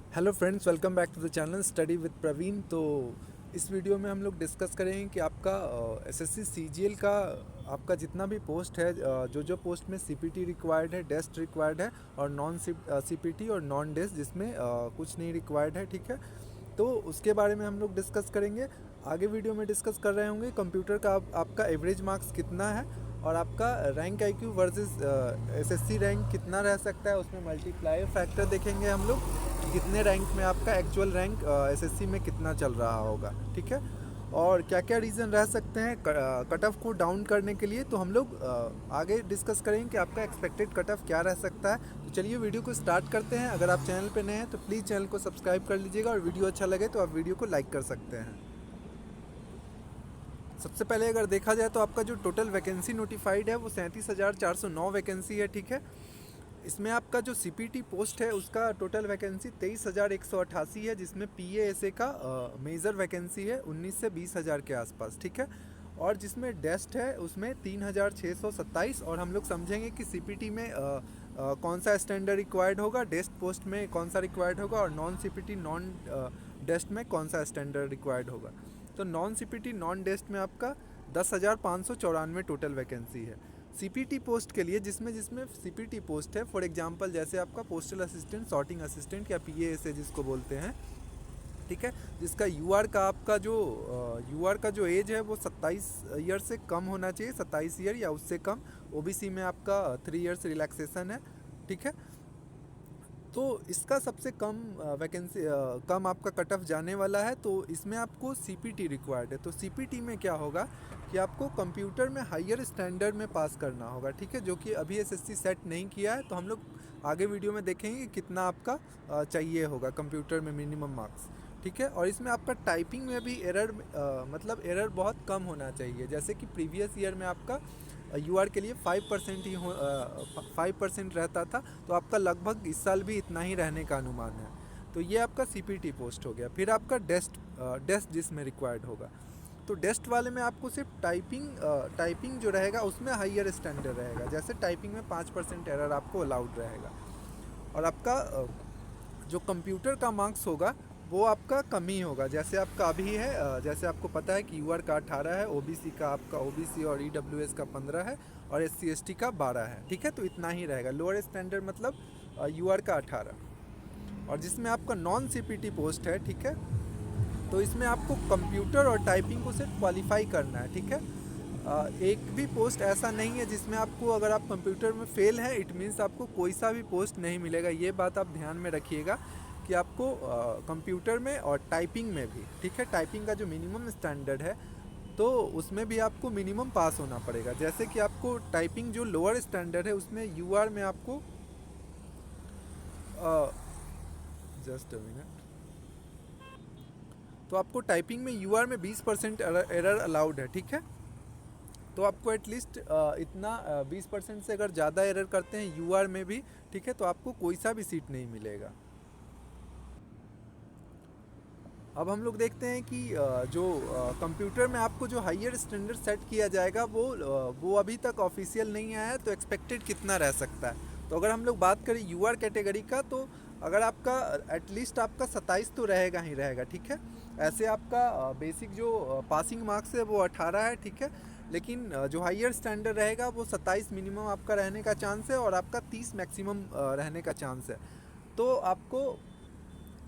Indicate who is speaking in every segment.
Speaker 1: Hello friends, welcome back to the channel study with Praveen. तो इस video में हम लोग डिस्कस करेंगे कि आपका एसएससी सीजीएल का आपका जितना भी पोस्ट है, जो पोस्ट में सीपीटी रिक्वायर्ड है, डेस्ट रिक्वायर्ड है और नॉन सीपीटी और नॉन डेस्ट जिसमें कुछ नहीं रिक्वायर्ड है। ठीक है, तो उसके बारे में हम लोग डिस्कस करेंगे। आगे वीडियो में डिस्कस कर रहे होंगे कंप्यूटर का आपका एवरेज मार्क्स कितना है और आपका rank IQ versus SSC rank कितना रह सकता है। उसमें मल्टीप्लायर फैक्टर देखेंगे हम लोग कि कितने रैंक में आपका एक्चुअल रैंक एसएससी में कितना चल रहा होगा। ठीक है, और क्या क्या रीज़न रह सकते हैं कट ऑफ को डाउन करने के लिए, तो हम लोग आगे डिस्कस करेंगे कि आपका एक्सपेक्टेड कट ऑफ क्या रह सकता है। तो चलिए वीडियो को स्टार्ट करते हैं। अगर आप चैनल पे नए हैं तो प्लीज़ चैनल को सब्सक्राइब कर लीजिएगा और वीडियो अच्छा लगे तो आप वीडियो को लाइक कर सकते हैं। सबसे पहले अगर देखा जाए तो आपका जो टोटल वैकेंसी नोटिफाइड है वो 37,409 वैकेंसी है। ठीक है, इसमें आपका जो सीपीटी पोस्ट है उसका टोटल वैकेंसी 23,188 है, जिसमें पीएएसए का मेजर वैकेंसी है 19 से 20,000 के आसपास। ठीक है, और जिसमें डेस्ट है उसमें 3,627। और हम लोग समझेंगे कि सीपीटी में कौन सा स्टैंडर्ड रिक्वायर्ड होगा, डेस्ट पोस्ट में कौन सा रिक्वायर्ड होगा और नॉन सीपीटी नॉन डेस्ट में कौन सा स्टैंडर्ड रिक्वायर्ड होगा। तो नॉन सीपीटी नॉन डेस्ट में आपका 10,594 टोटल वैकेंसी है। सीपीटी पोस्ट के लिए जिसमें जिसमें सीपीटी पोस्ट है, फॉर एग्जांपल जैसे आपका पोस्टल असिस्टेंट, सॉर्टिंग असिस्टेंट या पीएएसए जिसको बोलते हैं। ठीक है, जिसका यूआर का आपका जो यूआर का जो एज है वो 27 ईयर से कम होना चाहिए, 27 ईयर या उससे कम। ओबीसी में आपका 3 ईयर्स रिलैक्सेशन है। ठीक है, तो इसका सबसे कम वैकेंसी कम आपका कट ऑफ जाने वाला है। तो इसमें आपको सीपीटी रिक्वायर्ड है। तो सीपीटी में क्या होगा कि आपको कंप्यूटर में हायर स्टैंडर्ड में पास करना होगा। ठीक है, जो कि अभी एसएससी सेट नहीं किया है। तो हम लोग आगे वीडियो में देखेंगे कि कितना आपका चाहिए होगा कंप्यूटर में मिनिमम मार्क्स। ठीक है, और इसमें आपका टाइपिंग में भी एरर मतलब एरर बहुत कम होना चाहिए। जैसे कि प्रीवियस ईयर में आपका यूआर के लिए 5% ही 5% रहता था, तो आपका लगभग इस साल भी इतना ही रहने का अनुमान है। तो ये आपका सीपीटी पोस्ट हो गया। फिर आपका डेस्ट जिसमें रिक्वायर्ड होगा, तो डेस्ट वाले में आपको सिर्फ टाइपिंग जो रहेगा उसमें हाइयर स्टैंडर्ड रहेगा। जैसे टाइपिंग में 5% एरर आपको अलाउड रहेगा। और आपका जो कंप्यूटर का मार्क्स होगा वो आपका कम ही होगा। जैसे आपका अभी है, जैसे आपको पता है कि यूआर का 18 है, ओबीसी का आपका ओबीसी और ईडब्ल्यूएस का 15 है और एससी एसटी का 12 है। ठीक है, तो इतना ही रहेगा। लोअर स्टैंडर्ड मतलब यूआर का 18। और जिसमें आपका नॉन सीपीटी पोस्ट है, ठीक है, तो इसमें आपको कंप्यूटर और टाइपिंग को सिर्फ क्वालिफाई करना है। ठीक है, एक भी पोस्ट ऐसा नहीं है जिसमें आपको, अगर आप कंप्यूटर में फेल हैं इट मीन्स आपको कोई सा भी पोस्ट नहीं मिलेगा। ये बात आप ध्यान में रखिएगा कि आपको कंप्यूटर में और टाइपिंग में भी, ठीक है, टाइपिंग का जो मिनिमम स्टैंडर्ड है तो उसमें भी आपको मिनिमम पास होना पड़ेगा। जैसे कि आपको टाइपिंग जो लोअर स्टैंडर्ड है उसमें यूआर में आपको जस्ट अ मिनट, तो आपको टाइपिंग में यूआर में 20% एरर अलाउड है। ठीक है, तो आपको एटलीस्ट इतना 20% से अगर ज़्यादा एरर करते हैं यूआर में भी, ठीक है, तो आपको कोई सा भी सीट नहीं मिलेगा। अब हम लोग देखते हैं कि जो कंप्यूटर में आपको जो हाइयर स्टैंडर्ड सेट किया जाएगा वो अभी तक ऑफिशियल नहीं आया है, तो एक्सपेक्टेड कितना रह सकता है। तो अगर हम लोग बात करें यूआर कैटेगरी का, तो अगर आपका एटलीस्ट आपका 27 तो रहेगा ही रहेगा। ठीक है, ऐसे आपका बेसिक जो पासिंग मार्क्स है वो 18 है। ठीक है, लेकिन जो हाइयर स्टैंडर्ड रहेगा वो 27 मिनिमम आपका रहने का चांस है और आपका 30 मैक्सिमम रहने का चांस है। तो आपको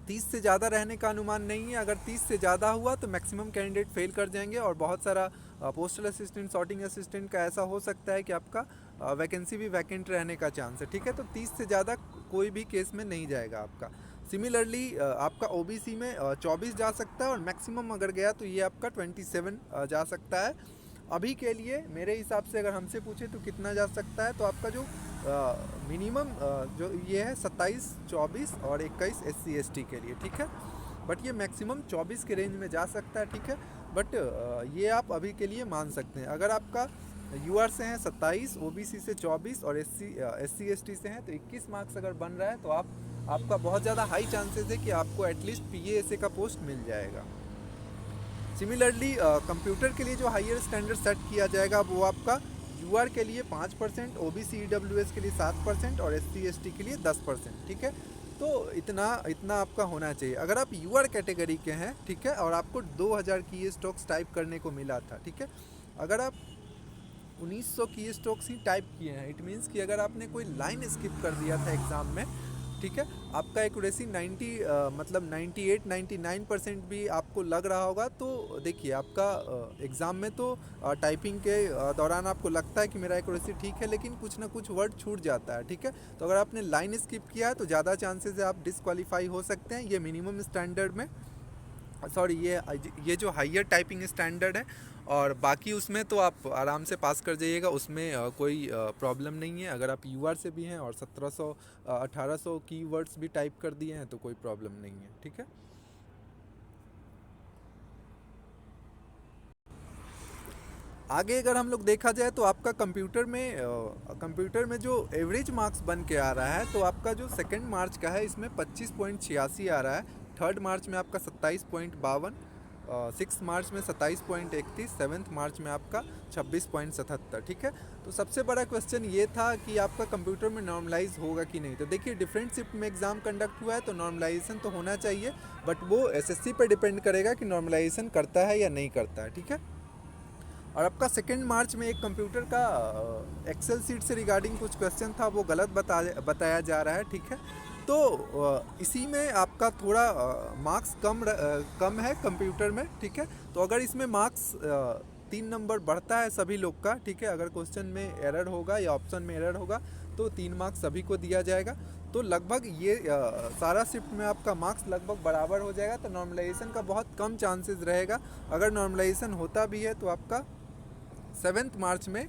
Speaker 1: 30 से ज़्यादा रहने का अनुमान नहीं है। अगर 30 से ज़्यादा हुआ तो मैक्सिमम कैंडिडेट फेल कर जाएंगे और बहुत सारा पोस्टल असिस्टेंट, सॉर्टिंग असिस्टेंट का ऐसा हो सकता है कि आपका वैकेंसी भी वैकेंट रहने का चांस है। ठीक है, तो 30 से ज़्यादा कोई भी केस में नहीं जाएगा आपका। सिमिलरली आपका ओबीसी में 24 जा सकता है और मैक्सिमम अगर गया तो ये आपका 27 जा सकता है। अभी के लिए मेरे हिसाब से अगर हमसे पूछे तो कितना जा सकता है, तो आपका जो मिनिमम जो ये है 27, 24 और 21 एससी एसटी के लिए। ठीक है, बट ये मैक्सिमम 24 के रेंज में जा सकता है। ठीक है, बट ये आप अभी के लिए मान सकते हैं। अगर आपका यूआर से हैं 27, ओबीसी से 24 और एससी एसटी से हैं तो 21 मार्क्स अगर बन रहा है तो आपका बहुत ज़्यादा हाई चांसेस है कि आपको एटलीस्ट पीएएसए का पोस्ट मिल जाएगा। सिमिलरली कंप्यूटर के लिए जो हाइयर स्टैंडर्ड सेट किया जाएगा वो आपका यूआर के लिए 5%, ओबीसी ईडब्ल्यूएस के लिए 7% और एससी एसटी के लिए 10%। ठीक है, तो इतना इतना आपका होना चाहिए। अगर आप यूआर कैटेगरी के हैं, ठीक है, और आपको 2000 की ये स्टॉक्स टाइप करने को मिला था, ठीक है, अगर आप 1900 की स्टॉक्स ही टाइप किए हैं, इट मीन्स कि अगर आपने कोई लाइन स्किप कर दिया था एग्ज़ाम में, ठीक है, आपका एक्यूरेसी 90 मतलब 98 99% भी आपको लग रहा होगा, तो देखिए आपका एग्ज़ाम में तो टाइपिंग के दौरान आपको लगता है कि मेरा एक्यूरेसी ठीक है, लेकिन कुछ ना कुछ वर्ड छूट जाता है, ठीक है। तो अगर आपने लाइन स्किप किया है तो ज़्यादा चांसेस है आप डिसक्वालीफाई हो सकते हैं। ये मिनिमम स्टैंडर्ड में, सॉरी, ये जो हाइयर टाइपिंग स्टैंडर्ड है, और बाकी उसमें तो आप आराम से पास कर जाइएगा, उसमें कोई प्रॉब्लम नहीं है। अगर आप यूआर से भी हैं और 1700 1800 की वर्ड्स भी टाइप कर दिए हैं तो कोई प्रॉब्लम नहीं है, ठीक है। आगे अगर हम लोग देखा जाए तो आपका कंप्यूटर में जो एवरेज मार्क्स बन के आ रहा है, तो आपका जो सेकंड मार्च का है इसमें 25.86 आ रहा है, थर्ड मार्च में आपका 27.52, सिक्स मार्च में 27.31, सेवन्थ मार्च में आपका 26.77, ठीक है। तो सबसे बड़ा क्वेश्चन ये था कि आपका कंप्यूटर में नॉर्मलाइज होगा कि नहीं। तो देखिए डिफरेंट शिफ्ट में एग्ज़ाम कंडक्ट हुआ है तो नॉर्मलाइजेशन तो होना चाहिए, बट वो एसएससी पे डिपेंड करेगा कि नॉर्मलाइजेशन करता है या नहीं करता है, ठीक है। और आपका सेकेंड मार्च में एक कंप्यूटर का एक्सेल सीट से रिगार्डिंग कुछ क्वेश्चन था, वो गलत बताया जा रहा है, ठीक है। तो इसी में आपका थोड़ा मार्क्स कम है कंप्यूटर में, ठीक है। तो अगर इसमें मार्क्स 3 नंबर बढ़ता है सभी लोग का, ठीक है, अगर क्वेश्चन में एरर होगा या ऑप्शन में एरर होगा तो 3 मार्क्स सभी को दिया जाएगा। तो लगभग ये सारा शिफ्ट में आपका मार्क्स लगभग बराबर हो जाएगा, तो नॉर्मलाइजेशन का बहुत कम चांसेस रहेगा। अगर नॉर्मलाइजेशन होता भी है तो आपका सेवेंथ मार्च में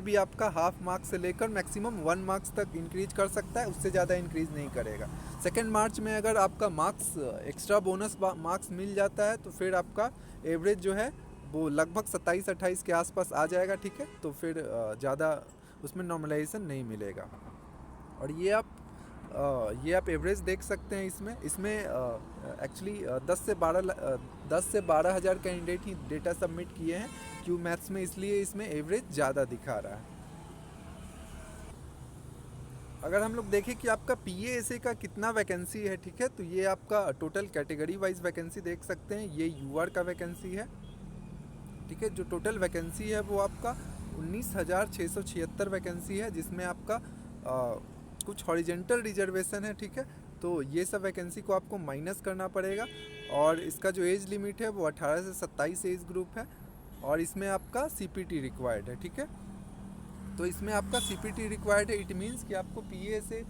Speaker 1: भी आपका हाफ मार्क्स से लेकर मैक्सिमम 1 मार्क्स तक इंक्रीज कर सकता है, उससे ज़्यादा इंक्रीज नहीं करेगा। सेकेंड मार्च में अगर आपका मार्क्स एक्स्ट्रा बोनस मार्क्स मिल जाता है तो फिर आपका एवरेज जो है वो लगभग 27-28 के आसपास आ जाएगा, ठीक है। तो फिर ज़्यादा उसमें नॉर्मलाइजेशन नहीं मिलेगा। और ये आप एवरेज देख सकते हैं इसमें इसमें एक्चुअली 10 से 12 हज़ार कैंडिडेट ही डेटा सबमिट किए हैं क्यू मैथ्स में, इसलिए इसमें एवरेज ज़्यादा दिखा रहा है। अगर हम लोग देखें कि आपका पीएएसए का कितना वैकेंसी है, ठीक है, तो ये आपका टोटल कैटेगरी वाइज वैकेंसी देख सकते हैं। ये यूआर का वैकेंसी है, ठीक है। जो टोटल वैकेंसी है वो आपका 19,676 वैकेंसी है, जिसमें आपका कुछ हॉरिजेंटल रिजर्वेशन है, ठीक है। तो ये सब वैकेंसी को आपको माइनस करना पड़ेगा। और इसका जो एज लिमिट है वो 18 से 27 एज ग्रुप है, और इसमें आपका सीपीटी रिक्वायर्ड है, ठीक है। तो इसमें आपका सीपीटी रिक्वायर्ड है, इट मीन्स कि आपको पीए से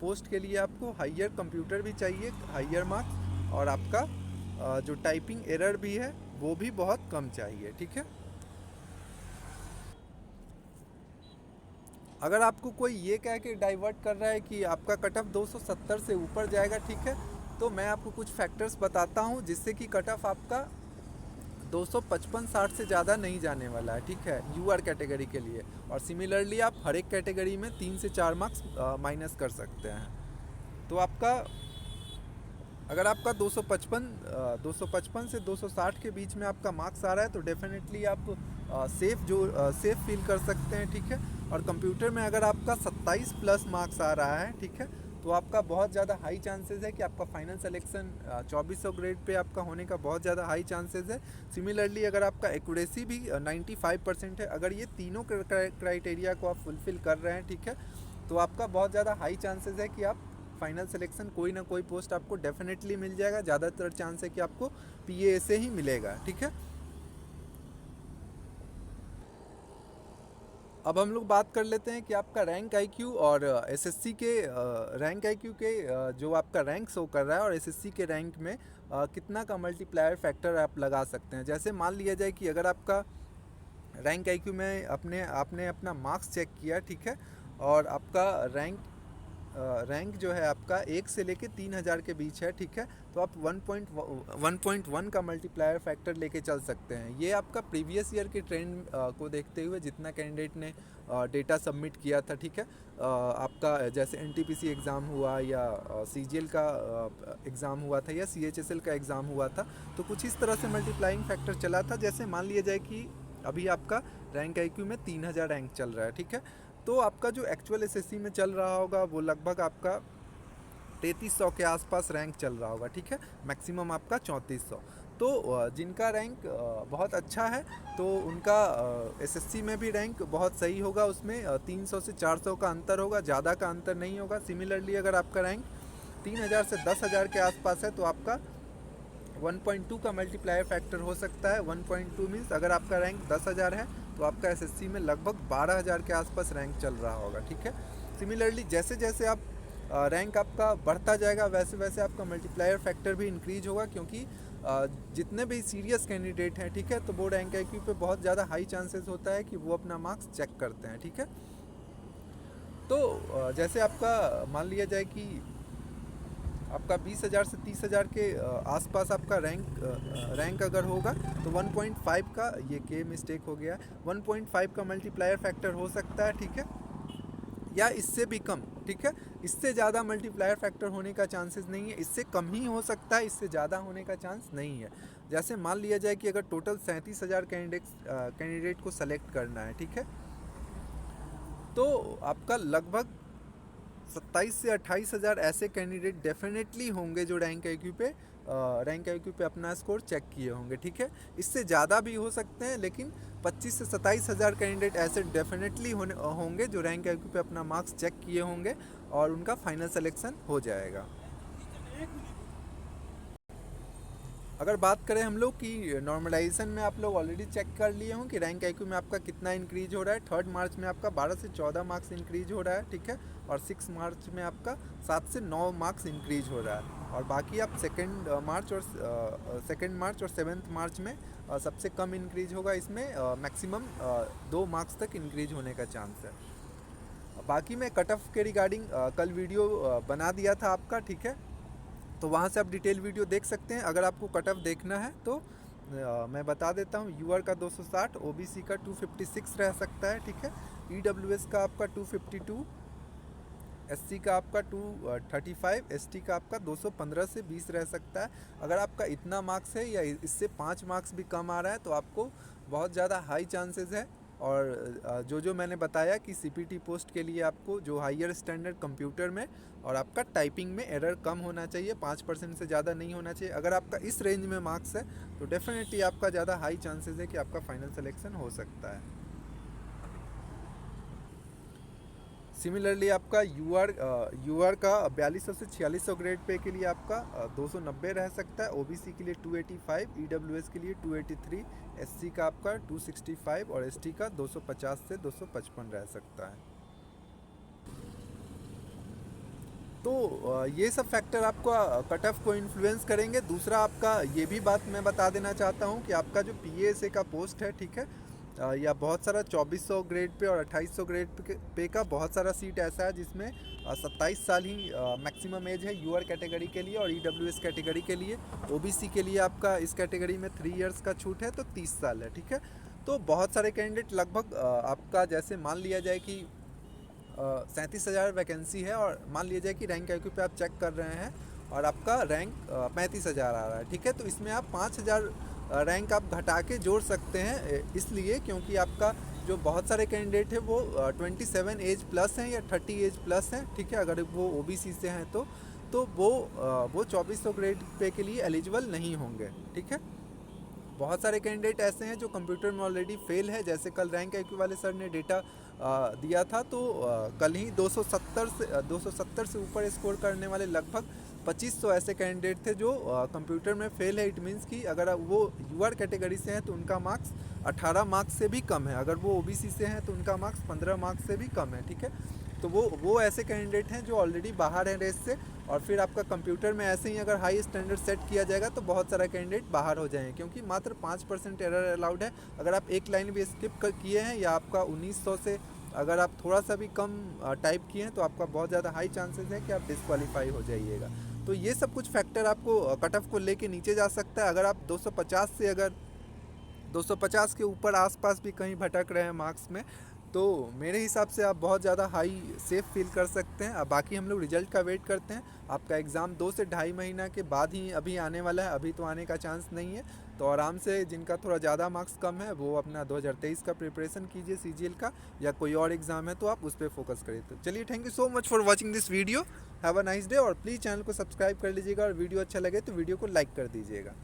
Speaker 1: पोस्ट के लिए आपको हाइयर कंप्यूटर भी चाहिए, हाइयर मार्क्स, और आपका जो टाइपिंग एरर भी है वो भी बहुत कम चाहिए, ठीक है। अगर आपको कोई ये कह के डाइवर्ट कर रहा है कि आपका कट ऑफ 270 से ऊपर जाएगा, ठीक है, तो मैं आपको कुछ फैक्टर्स बताता हूँ जिससे कि कट ऑफ आपका 255-60 से ज़्यादा नहीं जाने वाला है, ठीक है, यूआर कैटेगरी के लिए। और सिमिलरली आप हर एक कैटेगरी में 3 से 4 मार्क्स माइनस कर सकते हैं। तो आपका अगर आपका 255 से 260 के बीच में आपका मार्क्स आ रहा है तो डेफिनेटली आप सेफ फील कर सकते हैं, ठीक है। और कंप्यूटर में अगर आपका 27 प्लस मार्क्स आ रहा है, ठीक है, तो आपका बहुत ज़्यादा हाई चांसेस है कि आपका फाइनल सिलेक्शन 2400 ग्रेड पे आपका होने का बहुत ज़्यादा हाई चांसेस है। सिमिलरली अगर आपका एक्यूरेसी भी 95% है, अगर ये तीनों क्राइटेरिया को आप फुलफ़िल कर रहे हैं, ठीक है, तो आपका बहुत ज़्यादा हाई चांसेस है कि आप फाइनल सिलेक्शन कोई ना कोई पोस्ट आपको डेफिनेटली मिल जाएगा। ज़्यादातर चांस है कि आपको पीए से ही मिलेगा, ठीक है। अब हम लोग बात कर लेते हैं कि आपका रैंक आईक्यू और एसएससी के रैंक आईक्यू के जो आपका रैंक शो कर रहा है, और एसएससी के रैंक में कितना का मल्टीप्लायर फैक्टर आप लगा सकते हैं। जैसे मान लिया जाए कि अगर आपका रैंक आईक्यू में आपने अपना मार्क्स चेक किया, ठीक है, और आपका रैंक जो है आपका 1 से लेके 3000 के बीच है, ठीक है, तो आप 1.1 का मल्टीप्लायर फैक्टर लेके चल सकते हैं। ये आपका प्रीवियस ईयर के ट्रेंड को देखते हुए जितना कैंडिडेट ने डेटा सबमिट किया था, ठीक है, आपका जैसे एनटीपीसी एग्ज़ाम हुआ या सीजीएल का एग्ज़ाम हुआ था या सीएचएसएल का एग्ज़ाम हुआ था, तो कुछ इस तरह से मल्टीप्लाइंग फैक्टर चला था। जैसे मान लिया जाए कि अभी आपका रैंक आईक्यू में 3000 रैंक चल रहा है, ठीक है, तो आपका जो एक्चुअल एसएससी में चल रहा होगा वो लगभग आपका 3300 के आसपास रैंक चल रहा होगा, ठीक है। मैक्सिमम आपका 3400। तो जिनका रैंक बहुत अच्छा है तो उनका एसएससी में भी रैंक बहुत सही होगा, उसमें 300 से 400 का अंतर होगा, ज़्यादा का अंतर नहीं होगा। सिमिलरली अगर आपका रैंक 3000 से 10,000 के आसपास है तो आपका 1.2 का मल्टीप्लायर फैक्टर हो सकता है। 1.2 मीन्स अगर आपका रैंक 10,000 है तो आपका एसएससी में लगभग 12,000 के आसपास रैंक चल रहा होगा, ठीक है। सिमिलरली जैसे जैसे आप रैंक आपका बढ़ता जाएगा वैसे वैसे आपका मल्टीप्लायर फैक्टर भी इंक्रीज होगा, क्योंकि जितने भी सीरियस कैंडिडेट हैं, ठीक है, तो वो रैंक आईक्यू पे बहुत ज़्यादा हाई चांसेस होता है कि वो अपना मार्क्स चेक करते हैं, ठीक है। तो जैसे आपका मान लिया जाए कि आपका 20,000 से 30,000 के आसपास आपका रैंक अगर होगा तो 1.5 का, ये के मिस्टेक हो गया, 1.5 का मल्टीप्लायर फैक्टर हो सकता है, ठीक है, या इससे भी कम, ठीक है। इससे ज़्यादा मल्टीप्लायर फैक्टर होने का चांसेस नहीं है, इससे कम ही हो सकता है, इससे ज़्यादा होने का चांस नहीं है। जैसे मान लिया जाए कि अगर टोटल 37,000 कैंडिडेट को सेलेक्ट करना है, ठीक है, तो आपका लगभग 27 से 28,000 ऐसे कैंडिडेट डेफिनेटली होंगे जो रैंक आईक्यू पे अपना स्कोर चेक किए होंगे, ठीक है। इससे ज़्यादा भी हो सकते हैं, लेकिन 25 से 27,000 कैंडिडेट ऐसे डेफिनेटली होंगे जो रैंक आईक्यू पे अपना मार्क्स चेक किए होंगे और उनका फाइनल सिलेक्शन हो जाएगा। अगर बात करें हम लोग कि नॉर्मलाइजेशन में आप लोग ऑलरेडी चेक कर लिए हों कि रैंक आईक्यू में आपका कितना इंक्रीज हो रहा है। 3 मार्च में आपका 12 से 14 मार्क्स इंक्रीज हो रहा है, ठीक है, और 6 मार्च में आपका 7 से 9 मार्क्स इंक्रीज हो रहा है। और बाकी आप सेकेंड मार्च और 7 मार्च में सबसे कम इंक्रीज होगा, इसमें मैक्सिमम 2 मार्क्स तक इंक्रीज होने का चांस है। बाकी मैं कट ऑफ के रिगार्डिंग कल वीडियो बना दिया था आपका, ठीक है, तो वहाँ से आप डिटेल वीडियो देख सकते हैं। अगर आपको कट ऑफ देखना है तो मैं बता देता हूँ। यूआर का 260, ओबीसी का 256 रह सकता है, ठीक है, ईडब्ल्यूएस का आपका 252, एससी का आपका 235, एसटी का आपका 215 से 20 रह सकता है। अगर आपका इतना मार्क्स है या इससे 5 मार्क्स भी कम आ रहा है तो आपको बहुत ज़्यादा हाई चांसेस है। और जो मैंने बताया कि सीपीटी पोस्ट के लिए आपको जो हायर स्टैंडर्ड कंप्यूटर में और आपका टाइपिंग में एरर कम होना चाहिए, 5% से ज़्यादा नहीं होना चाहिए। अगर आपका इस रेंज में मार्क्स है तो डेफिनेटली आपका ज़्यादा हाई चांसेस है कि आपका फाइनल सिलेक्शन हो सकता है। सिमिलरली आपका यूआर का 4200 से 4600 ग्रेड पे के लिए आपका 290 रह सकता है, ओबीसी के लिए 285, ईडब्ल्यूएस के लिए 283, एससी का आपका 265 और एसटी का 250 से 255 रह सकता है। तो ये सब फैक्टर आपका कट ऑफ को इन्फ्लुएंस करेंगे। दूसरा आपका ये भी बात मैं बता देना चाहता हूँ कि आपका जो पीएएसए का पोस्ट है, ठीक है, या बहुत सारा 2400 ग्रेड पे और 2800 ग्रेड पे का बहुत सारा सीट ऐसा है जिसमें 27 साल ही मैक्सिमम एज है यूआर कैटेगरी के लिए और ईडब्ल्यूएस कैटेगरी के लिए। ओबीसी के लिए आपका इस कैटेगरी में 3 इयर्स का छूट है तो 30 साल है, ठीक है। तो बहुत सारे कैंडिडेट लगभग आपका जैसे मान लिया जाए कि 37,000 वैकेंसी है और मान लिया जाए कि रैंक आईक्यू पे आप चेक कर रहे हैं और आपका रैंक 35,000 आ रहा है, ठीक है। तो इसमें आप 5,000 रैंक आप घटा के जोड़ सकते हैं, इसलिए क्योंकि आपका जो बहुत सारे कैंडिडेट है वो 27 एज प्लस हैं या 30 एज प्लस हैं, ठीक है। अगर वो ओबीसी से हैं तो वो 2400 ग्रेड पे के लिए एलिजिबल नहीं होंगे, ठीक है। बहुत सारे कैंडिडेट ऐसे हैं जो कंप्यूटर में ऑलरेडी फेल है, जैसे कल रैंक आईक्यू वाले सर ने डेटा दिया था तो कल ही 270 से ऊपर स्कोर करने वाले लगभग 2500 ऐसे कैंडिडेट थे जो कंप्यूटर में फेल है। इट मीन्स कि अगर वो यूआर कैटेगरी से हैं तो उनका मार्क्स 18 मार्क्स से भी कम है, अगर वो ओबीसी से हैं तो उनका मार्क्स 15 मार्क्स से भी कम है, ठीक है। तो वो ऐसे कैंडिडेट हैं जो ऑलरेडी बाहर हैं रेस से, और फिर आपका कंप्यूटर में ऐसे ही अगर हाई स्टैंडर्ड सेट किया जाएगा तो बहुत सारा कैंडिडेट बाहर हो जाएंगे, क्योंकि मात्र 5% एरर अलाउड है। अगर आप एक लाइन भी स्किप किए हैं या आपका 1900 से अगर आप थोड़ा सा भी कम टाइप किए हैं तो आपका बहुत ज़्यादा हाई चांसेस है कि आप डिस्क्वालीफाई हो जाइएगा। तो ये सब कुछ फैक्टर आपको कट ऑफ को लेके नीचे जा सकता है। अगर आप 250 से अगर 250 के ऊपर आसपास भी कहीं भटक रहे हैं मार्क्स में तो मेरे हिसाब से आप बहुत ज़्यादा हाई सेफ फील कर सकते हैं। अब बाकी हम लोग रिजल्ट का वेट करते हैं। आपका एग्ज़ाम 2 से ढाई महीना के बाद ही अभी आने वाला है, अभी तो आने का चांस नहीं है। तो आराम से जिनका थोड़ा ज़्यादा मार्क्स कम है वो अपना 2023 का प्रिपरेशन कीजिए सीजीएल का, या कोई और एग्ज़ाम है तो आप उस पर फोकस करिए। तो चलिए, thank you so much for watching this video. Have a nice day, और प्लीज़ चैनल को सब्सक्राइब कर लीजिएगा, और वीडियो अच्छा लगे तो वीडियो को लाइक कर दीजिएगा।